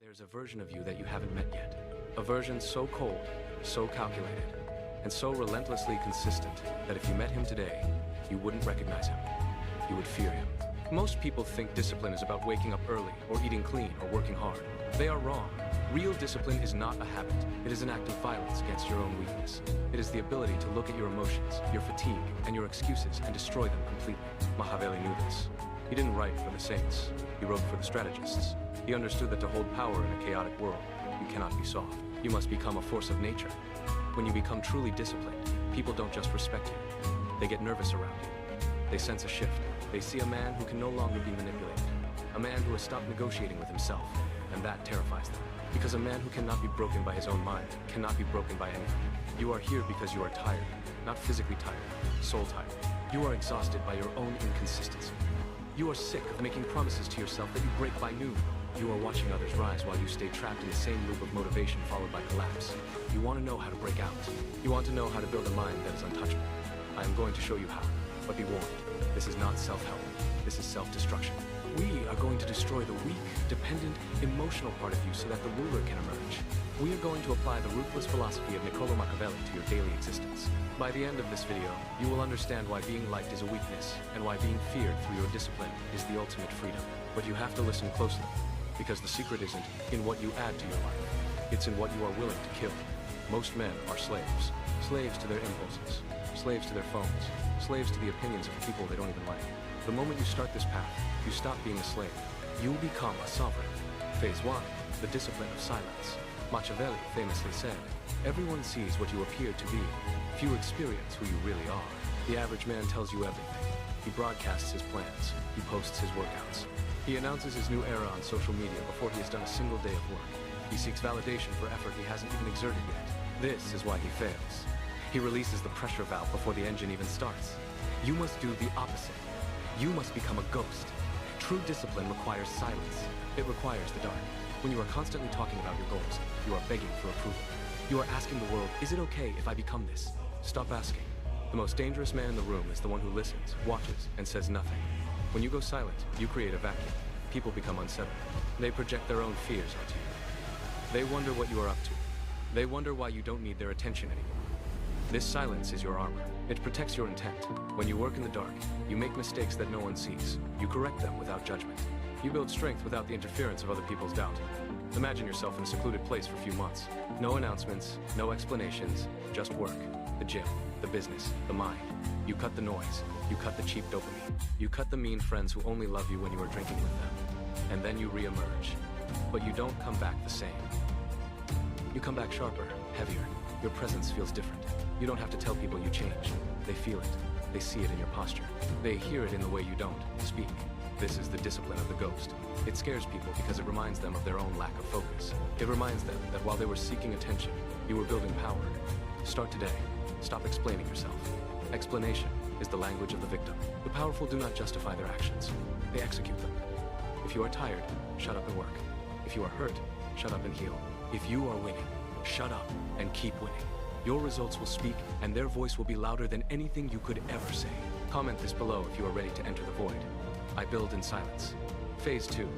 There's a version of you that you haven't met yet. A version so cold, so calculated, and so relentlessly consistent that if you met him today, you wouldn't recognize him. You would fear him. Most people think discipline is about waking up early, or eating clean, or working hard. They are wrong. Real discipline is not a habit. It is an act of violence against your own weakness. It is the ability to look at your emotions, your fatigue, and your excuses and destroy them completely. Machiavelli knew this. He didn't write for the saints. He wrote for the strategists. He understood that to hold power in a chaotic world, you cannot be soft. You must become a force of nature. When you become truly disciplined, people don't just respect you. They get nervous around you. They sense a shift. They see a man who can no longer be manipulated. A man who has stopped negotiating with himself. And that terrifies them. Because a man who cannot be broken by his own mind cannot be broken by anything. You are here because you are tired. Not physically tired, soul tired. You are exhausted by your own inconsistency. You are sick of making promises to yourself that you break by noon. You are watching others rise while you stay trapped in the same loop of motivation followed by collapse. You want to know how to break out. You want to know how to build a mind that is untouchable. I am going to show you how. But be warned, this is not self-help. This is self-destruction. We are going to destroy the weak, dependent, emotional part of you so that the ruler can emerge. We are going to apply the ruthless philosophy of Machiavelli to your daily existence. By the end of this video, you will understand why being liked is a weakness, and why being feared through your discipline is the ultimate freedom. But you have to listen closely, because the secret isn't in what you add to your life. It's in what you are willing to kill. Most men are slaves. Slaves to their impulses. Slaves to their phones. Slaves to the opinions of people they don't even like. The moment you start this path, you stop being a slave. You will become a sovereign. Phase 1, the discipline of silence. Machiavelli famously said, "Everyone sees what you appear to be. Few experience who you really are." The average man tells you everything. He broadcasts his plans. He posts his workouts. He announces his new era on social media before he has done a single day of work. He seeks validation for effort he hasn't even exerted yet. This is why he fails. He releases the pressure valve before the engine even starts. You must do the opposite. You must become a ghost. True discipline requires silence. It requires the dark. When you are constantly talking about your goals, you are begging for approval. You are asking the world, is it okay if I become this? Stop asking. The most dangerous man in the room is the one who listens, watches, and says nothing. When you go silent, you create a vacuum. People become unsettled. They project their own fears onto you. They wonder what you are up to. They wonder why you don't need their attention anymore. This silence is your armor. It protects your intent. When you work in the dark, you make mistakes that no one sees. You correct them without judgment. You build strength without the interference of other people's doubt. Imagine yourself in a secluded place for a few months. No announcements, no explanations, just work. The gym, the business, the mind. You cut the noise. You cut the cheap dopamine. You cut the mean friends who only love you when you are drinking with them. And then you re-emerge. But you don't come back the same. You come back sharper, heavier. Your presence feels different. You don't have to tell people you changed. They feel it. They see it in your posture. They hear it in the way you don't speak. This is the discipline of the ghost. It scares people because it reminds them of their own lack of focus. It reminds them that while they were seeking attention, you were building power. Start today. Stop explaining yourself. Explanation is the language of the victim. The powerful do not justify their actions. They execute them. If you are tired, shut up and work. If you are hurt, shut up and heal. If you are winning, shut up and keep winning. Your results will speak, and their voice will be louder than anything you could ever say. Comment this below if you are ready to enter the void. I build in silence. Phase 2,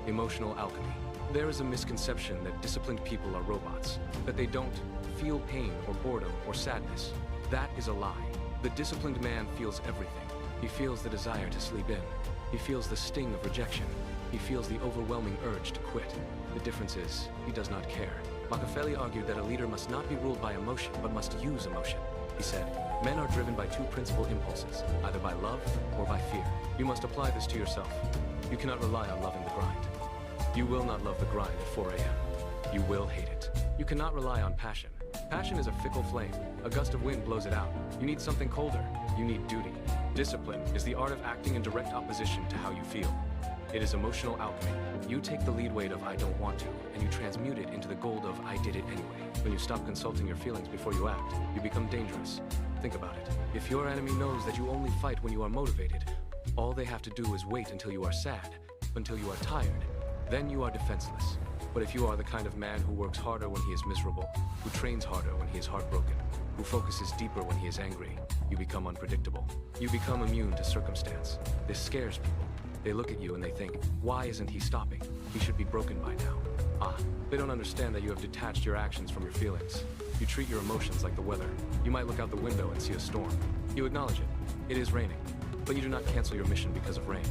emotional alchemy. There is a misconception that disciplined people are robots, that they don't feel pain or boredom or sadness. That is a lie. The disciplined man feels everything. He feels the desire to sleep in. He feels the sting of rejection. He feels the overwhelming urge to quit. The difference is, he does not care. Machiavelli argued that a leader must not be ruled by emotion, but must use emotion. He said, men are driven by two principal impulses, either by love or by fear. You must apply this to yourself. You cannot rely on loving the grind. You will not love the grind at 4 a.m. You will hate it. You cannot rely on passion. Passion is a fickle flame. A gust of wind blows it out. You need something colder. You need duty. Discipline is the art of acting in direct opposition to how you feel. It is emotional alchemy. You take the lead weight of I don't want to, and you transmute it into the gold of I did it anyway. When you stop consulting your feelings before you act, you become dangerous. Think about it. If your enemy knows that you only fight when you are motivated, all they have to do is wait until you are sad, until you are tired. Then you are defenseless. But if you are the kind of man who works harder when he is miserable, who trains harder when he is heartbroken, who focuses deeper when he is angry, you become unpredictable. You become immune to circumstance. This scares people. They look at you and they think, why isn't he stopping? He should be broken by now. They don't understand that you have detached your actions from your feelings. You treat your emotions like the weather. You might look out the window and see a storm. You acknowledge it. It is raining. But you do not cancel your mission because of rain.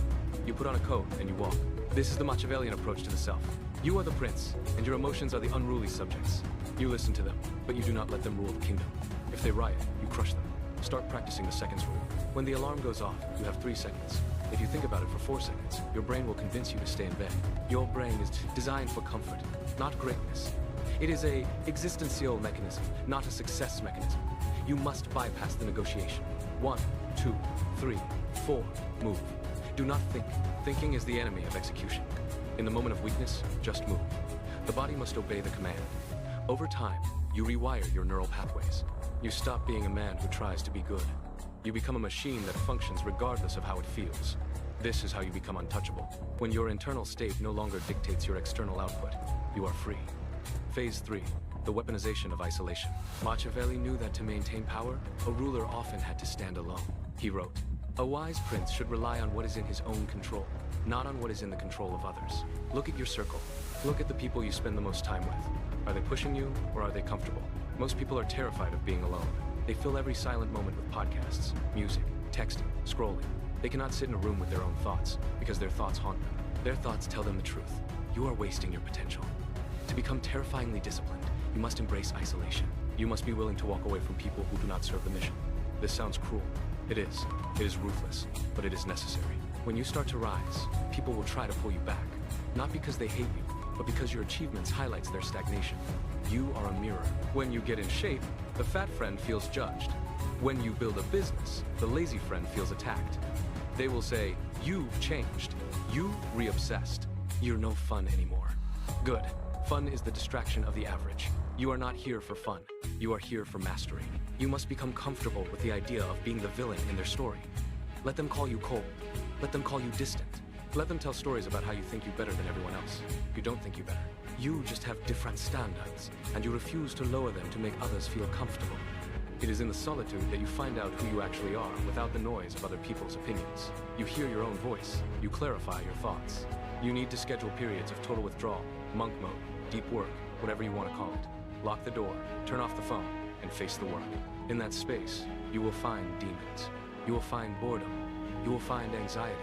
You put on a coat and you walk. This is the Machiavellian approach to the self. You are the prince, and your emotions are the unruly subjects. You listen to them, but you do not let them rule the kingdom. If they riot, you crush them. Start practicing the seconds rule. When the alarm goes off, you have 3 seconds. If you think about it for 4 seconds, your brain will convince you to stay in bed. Your brain is designed for comfort, not greatness. It is a existential mechanism, not a success mechanism. You must bypass the negotiation. 1, 2, 3, 4, move. Do not think. Thinking is the enemy of execution. In the moment of weakness, just move. The body must obey the command. Over time, you rewire your neural pathways. You stop being a man who tries to be good. You become a machine that functions regardless of how it feels. This is how you become untouchable. When your internal state no longer dictates your external output, you are free. Phase 3, the weaponization of isolation. Machiavelli knew that to maintain power, a ruler often had to stand alone. He wrote, "A wise prince should rely on what is in his own control, not on what is in the control of others." Look at your circle. Look at the people you spend the most time with. Are they pushing you, or are they comfortable? Most people are terrified of being alone. They fill every silent moment with podcasts, music, texting, scrolling. They cannot sit in a room with their own thoughts, because their thoughts haunt them. Their thoughts tell them the truth. You are wasting your potential. To become terrifyingly disciplined, you must embrace isolation. You must be willing to walk away from people who do not serve the mission. This sounds cruel. It is. It is ruthless, but it is necessary. When you start to rise, people will try to pull you back. Not because they hate you, but because your achievements highlights their stagnation. You are a mirror. When you get in shape, the fat friend feels judged. When you build a business, the lazy friend feels attacked. They will say, "You've changed. You re-obsessed. You're no fun anymore." Good. Fun is the distraction of the average. You are not here for fun. You are here for mastery. You must become comfortable with the idea of being the villain in their story. Let them call you cold. Let them call you distant. Let them tell stories about how you think you better than everyone else. You don't think you better. You just have different standards, and you refuse to lower them to make others feel comfortable. It is in the solitude that you find out who you actually are without the noise of other people's opinions. You hear your own voice. You clarify your thoughts. You need to schedule periods of total withdrawal, monk mode, deep work, whatever you want to call it. Lock the door, turn off the phone, and face the work. In that space, you will find demons. You will find boredom. You will find anxiety.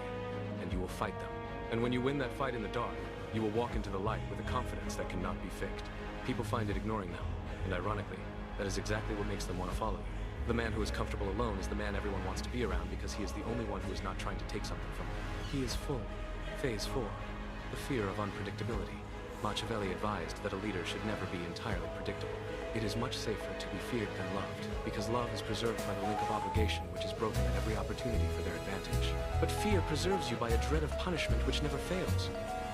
And you will fight them. And when you win that fight in the dark, you will walk into the light with a confidence that cannot be faked. People find it ignoring them. And ironically, that is exactly what makes them want to follow you. The man who is comfortable alone is the man everyone wants to be around because he is the only one who is not trying to take something from them. He is full. Phase 4. The fear of unpredictability. Machiavelli advised that a leader should never be entirely predictable. It is much safer to be feared than loved, because love is preserved by the link of obligation which is broken at every opportunity for their advantage. But fear preserves you by a dread of punishment which never fails.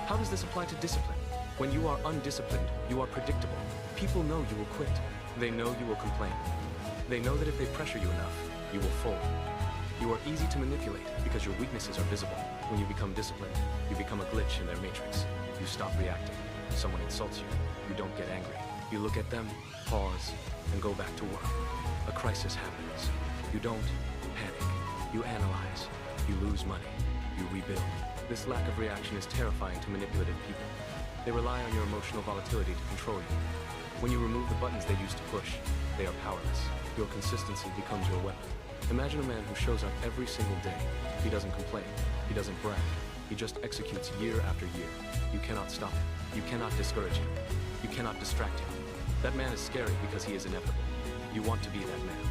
How does this apply to discipline? When you are undisciplined, you are predictable. People know you will quit. They know you will complain. They know that if they pressure you enough, you will fold. You are easy to manipulate because your weaknesses are visible. When you become disciplined, you become a glitch in their matrix. You stop reacting. Someone insults you. You don't get angry. You look at them, pause, and go back to work. A crisis happens. You don't panic. You analyze. You lose money. You rebuild. This lack of reaction is terrifying to manipulative people. They rely on your emotional volatility to control you. When you remove the buttons they used to push, they are powerless. Your consistency becomes your weapon. Imagine a man who shows up every single day. He doesn't complain. He doesn't brag. He just executes year after year. You cannot stop him. You cannot discourage him. You cannot distract him. That man is scary because he is inevitable. You want to be that man.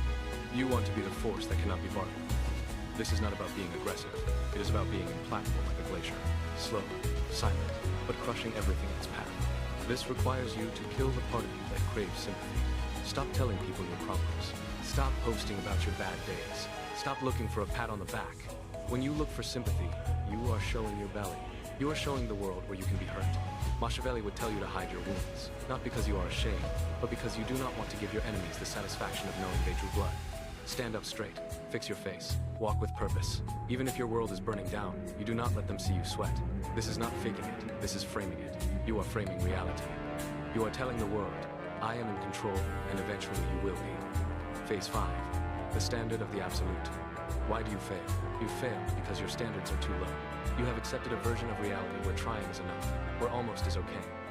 You want to be the force that cannot be bartered. This is not about being aggressive. It is about being implacable like a glacier. Slow, silent, but crushing everything in its path. This requires you to kill the part of you that craves sympathy. Stop telling people your problems. Stop posting about your bad days. Stop looking for a pat on the back. When you look for sympathy, you are showing your belly. You are showing the world where you can be hurt. Machiavelli would tell you to hide your wounds, not because you are ashamed, but because you do not want to give your enemies the satisfaction of knowing they drew blood. Stand up straight, fix your face, walk with purpose. Even if your world is burning down, you do not let them see you sweat. This is not faking it, this is framing it. You are framing reality. You are telling the world, I am in control, and eventually you will be. Phase 5, the standard of the absolute. Why do you fail? You fail because your standards are too low. You have accepted a version of reality where trying is enough, where almost is okay.